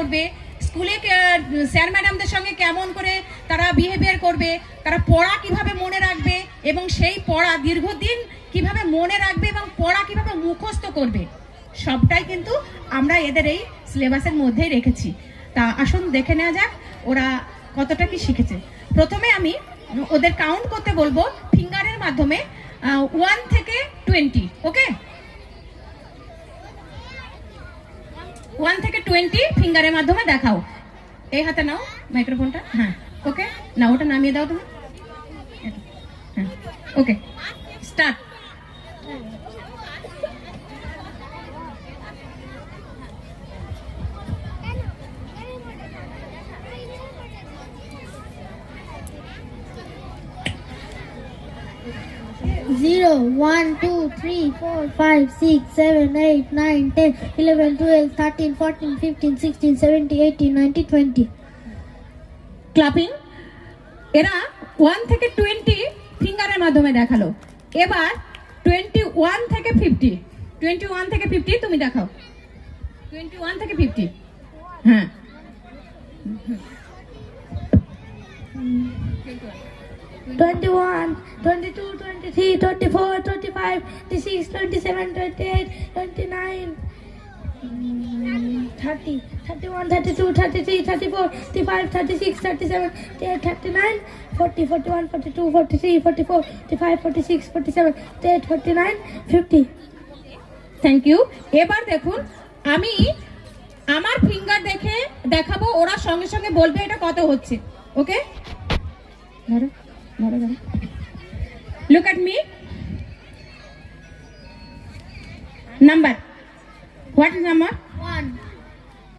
করবে, স্কুলে স্যার ম্যাডামদের সঙ্গে কেমন করে তারা বিহেভিয়ার করবে, তারা পড়া কিভাবে মনে রাখবে এবং সেই পড়া দীর্ঘদিন কিভাবে মনে রাখবে এবং পড়া কিভাবে মুখস্থ করবে, সবটাই কিন্তু আমরা এদের এই সিলেবাসের মধ্যেই রেখেছি। তা আসুন দেখে নেওয়া যাক ওরা কতটা কি শিখেছে। প্রথমে আমি ওদের কাউন্ট করতে বলবো ফিঙ্গারের মাধ্যমে 1 থেকে 20। ওকে, 1 থেকে 20 ফিঙ্গারের মাধ্যমে দেখাও। এই হাতে নাও মাইক্রোফোনটা। হ্যাঁ, ওকে, না ওটা নামিয়ে দাও তুমি। হ্যাঁ, ওকে, স্টার্ট। 0, 1, 2, 3, 4, 5, 6, 7, 8, 9, 10, 11, 12, 13, 14, 15, 16, 17, 18, 19, 20. ক্লাপিং। এরা 1 থেকে 20 ফিঙ্গারের মাধ্যমে দেখালো। এবার 21 থেকে 50, 21 থেকে 50 তুমি দেখাও। 21 থেকে 50। হ্যাঁ, 21, 22, 23, 24, 25, 26, 27, 28, 29, 30, 31, 32, 33, 34, 35, 36, 37, 38, 39, 40, 41, 42, 43, 44, 45, 46, 47, 48, 49, 50. Thank you. এবার দেখুন আমি আমার ফিঙ্গার দেখে দেখাবো, ওরা সঙ্গে সঙ্গে বলবে এটা কত হচ্ছে। ওকে, ধরো ধরো ধরো, look at me. Number, what is number?